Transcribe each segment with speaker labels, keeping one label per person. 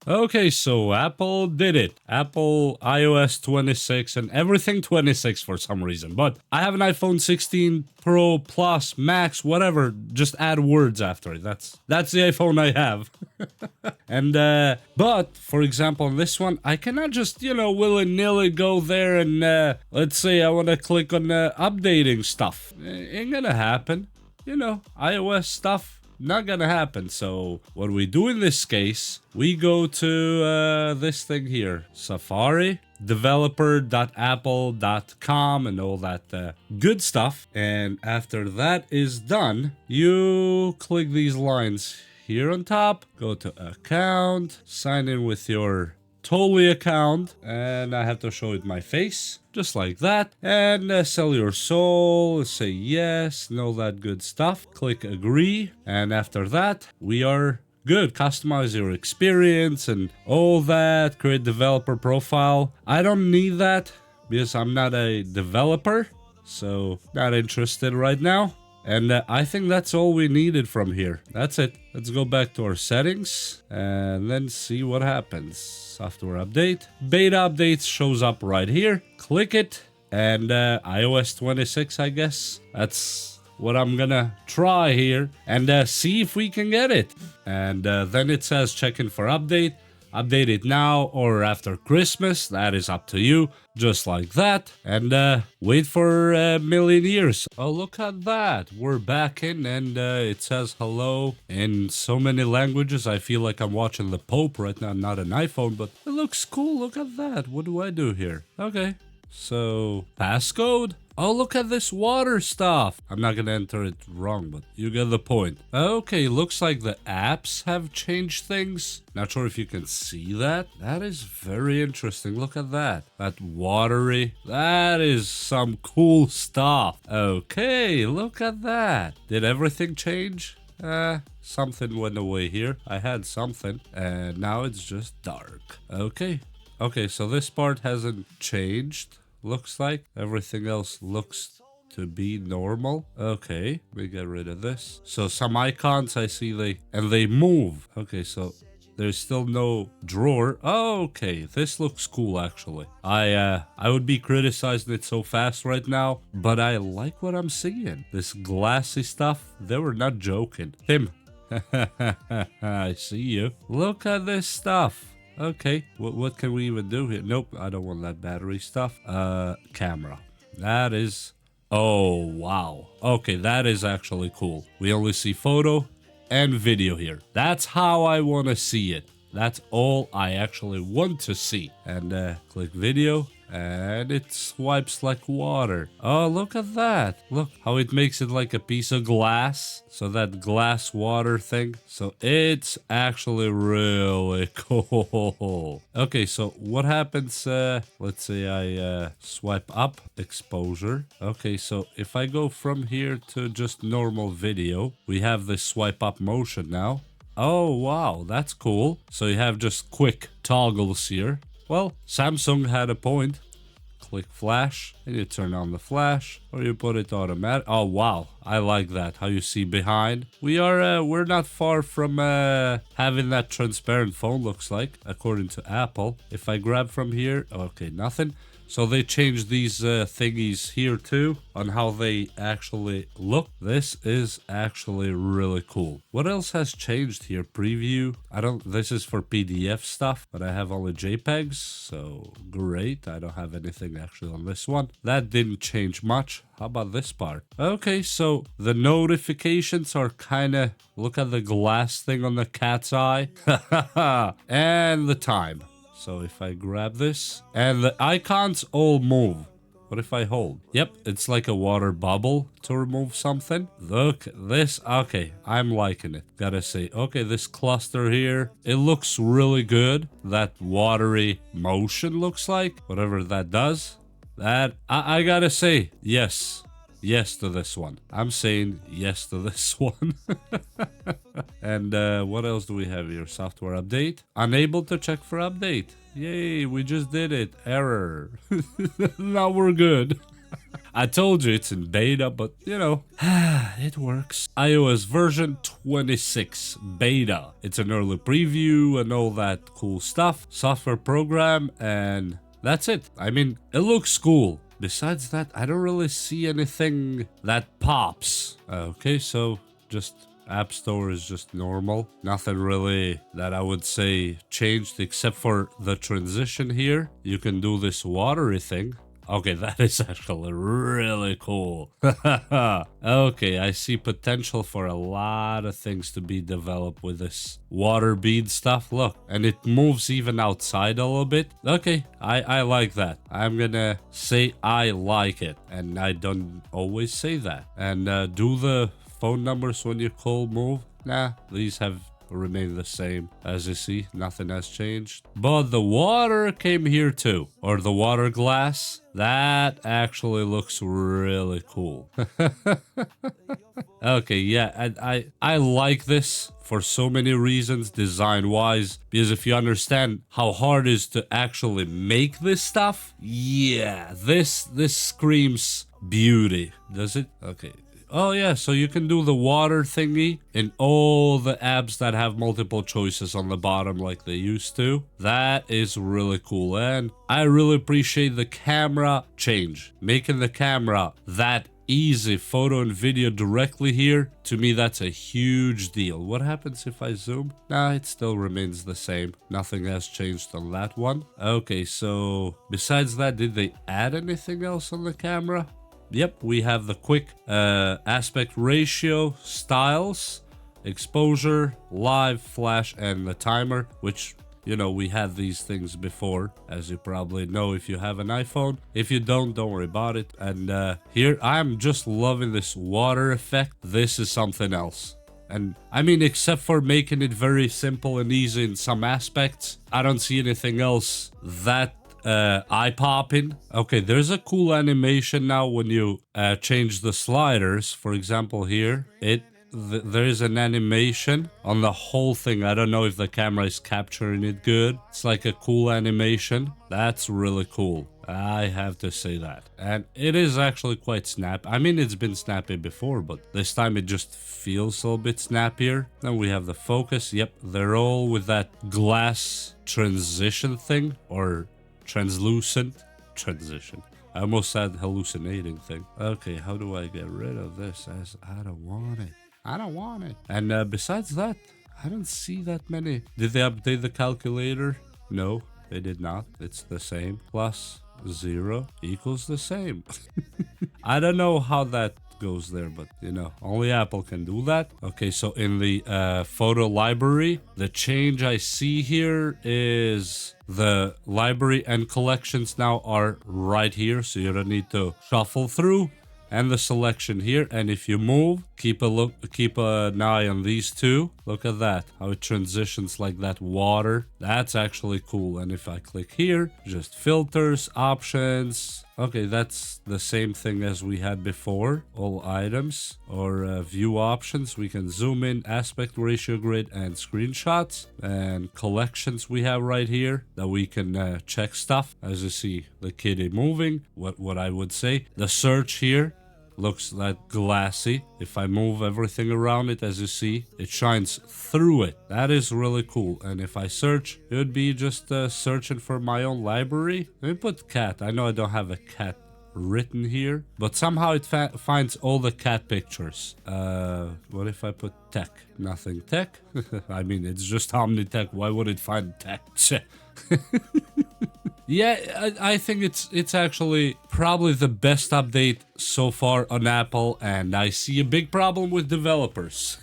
Speaker 1: Okay, so Apple did it. Apple iOS 26 and everything 26 for some reason. But I have an iPhone 16 Pro Plus Max, whatever. Just add words after it. That's the iPhone I have. And but for example, on this one, I cannot just, willy-nilly go there and let's say I want to click on updating stuff. Ain't gonna happen. iOS stuff. Not gonna happen. So what we do in this case, we go to this thing here, Safari, developer.apple.com and all that good stuff. And after that is done, you click these lines here on top, go to account, sign in with your Totally account, and I have to show it my face, just like that, and sell your soul, say yes, and all that good stuff. Click agree, and after that, we are good. Customize your experience and all that, create developer profile. I don't need that because I'm not a developer, so not interested right now. And I think that's all we needed from here. That's it. Let's go back to our settings and then see what happens. Software update. Beta updates shows up right here. Click it and iOS 26, I guess. That's what I'm gonna try here and see if we can get it. And then it says check in for update. Update it now or after Christmas. That is up to you. Just like that. And wait for a million years. Oh, look at that. We're back in and it says hello in so many languages. I feel like I'm watching the Pope right now. Not an iPhone, but it looks cool. Look at that. What do I do here? Okay. So, passcode? Oh, look at this water stuff. I'm not gonna enter it wrong, but you get the point. Okay, looks like the apps have changed things. Not sure if you can see that. That is very interesting. Look at that. That watery. That is some cool stuff. Okay, look at that. Did everything change? Something went away here. I had something, and now it's just dark. Okay. Okay, so this part hasn't changed, looks like. Everything else looks to be normal. Okay, we get rid of this. So some icons I see they move. Okay, so there's still no drawer. Okay, this looks cool actually. I would be criticizing it so fast right now, but I like what I'm seeing. This glassy stuff, they were not joking. Tim, I see you. Look at this stuff. Okay, what can we even do here? Nope, I don't want that battery stuff. Camera. That is... Oh, wow. Okay, that is actually cool. We only see photo and video here. That's how I want to see it. That's all I actually want to see. And click video. And it swipes like water. Oh, look at that. Look how it makes it like a piece of glass. So that glass water thing. So it's actually really cool. Okay, so what happens? Let's say I swipe up exposure. Okay, so if I go from here to just normal video, we have this swipe up motion now. Oh, wow, that's cool. So you have just quick toggles here. Well, Samsung had a point. Click flash, and you turn on the flash, or you put it automatic. Oh, wow, I like that. How you see behind. We're not far from having that transparent phone, looks like, according to Apple. If I grab from here, okay, nothing. So they changed these thingies here too on how they actually look. This is actually really cool. What else has changed here? Preview. This is for PDF stuff, but I have only JPEGs, so great. I don't have anything actually on this one. That didn't change much. How about this part? Okay, so the notifications are kind of, look at the glass thing on the cat's eye. And the time. So if I grab this, and the icons all move. What if I hold? Yep, it's like a water bubble to remove something. Look, this, okay, I'm liking it. Gotta say, okay, this cluster here, it looks really good. That watery motion looks like, whatever that does. That, I gotta say, yes. Yes to this one. I'm saying yes to this one. And what else do we have here? Software update. Unable to check for update. Yay, we just did it. Error. Now we're good. I told you it's in beta, but you know, it works. iOS version 26 beta. It's an early preview and all that cool stuff. Software program, and that's it. I mean, it looks cool. Besides that, I don't really see anything that pops. Okay, so just App Store is just normal. Nothing really that I would say changed except for the transition here. You can do this watery thing. Okay, that is actually really cool. Okay, I see potential for a lot of things to be developed with this water bead stuff. Look, and it moves even outside a little bit. Okay, I like that. I'm gonna say I like it, and I don't always say that. And do the phone numbers when you call move? Nah, these have remain the same. As you see, nothing has changed. But the water came here too. Or the water glass. That actually looks really cool. Okay, yeah, and I like this for so many reasons design-wise. Because if you understand how hard it is to actually make this stuff, yeah, this screams beauty. Does it? Okay. Oh yeah, so you can do the water thingy in all the apps that have multiple choices on the bottom like they used to. That is really cool, and I really appreciate the camera change. Making the camera that easy, photo and video directly here, to me that's a huge deal. What happens if I zoom? Nah, it still remains the same. Nothing has changed on that one. Okay, so besides that, did they add anything else on the camera? Yep, we have the quick aspect ratio, styles, exposure, live, flash, and the timer, which, you know, we had these things before, as you probably know if you have an iPhone. If you don't worry about it. And here, I'm just loving this water effect. This is something else. And I mean, except for making it very simple and easy in some aspects, I don't see anything else that eye-popping. Okay, there's a cool animation now when you change the sliders. For example, here, there is an animation on the whole thing. I don't know if the camera is capturing it good. It's like a cool animation. That's really cool. I have to say that. And it is actually quite snappy. I mean, it's been snappy before, but this time it just feels a little bit snappier. Then we have the focus. Yep, they're all with that glass transition thing, or translucent transition. I almost said hallucinating thing. Okay, how do I get rid of this? As I don't want it. I don't want it. And besides that, I don't see that many. Did they update the calculator? No, they did not. It's the same. Plus 0 equals the same. I don't know how that goes there, but you know, only Apple can do that. Okay, so in the photo library, the change I see here is the library and collections now are right here, so you don't need to shuffle through. And the selection here, and if you move, keep an eye on these two. Look at that, how it transitions like that water. That's actually cool. And if I click here, just filters, options. Okay, that's the same thing as we had before. All items or view options. We can zoom in, aspect ratio grid, and screenshots. And collections we have right here that we can check stuff. As you see, the kitty moving. What I would say, the search here looks like glassy. If I move everything around it, as you see, it shines through it. That is really cool. And if I search, it would be just searching for my own library. Let me put cat. I know I don't have a cat written here, but somehow it finds all the cat pictures. What if I put tech? Nothing tech? I mean, it's just OMNITECH. Why would it find tech? Yeah, I think it's actually probably the best update so far on Apple, and I see a big problem with developers.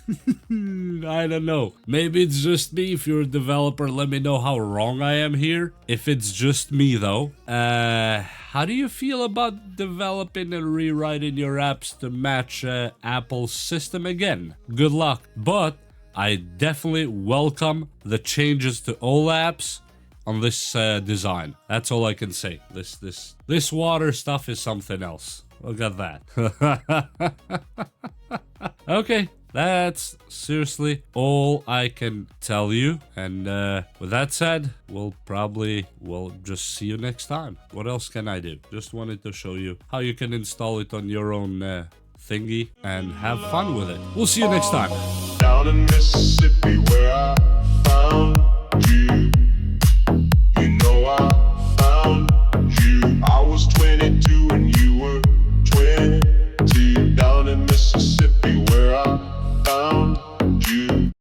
Speaker 1: I don't know. Maybe it's just me. If you're a developer, let me know how wrong I am here. If it's just me, though, how do you feel about developing and rewriting your apps to match Apple's system again? Good luck. But I definitely welcome the changes to all apps on this design. That's all I can say. This water stuff is something else. Look at that. Okay, That's seriously all I can tell you. And with that said, we'll just see you next time. What else can I do? Just wanted to show you how you can install it on your own thingy and have fun with it. We'll see you next time.
Speaker 2: Down in Mississippi where I found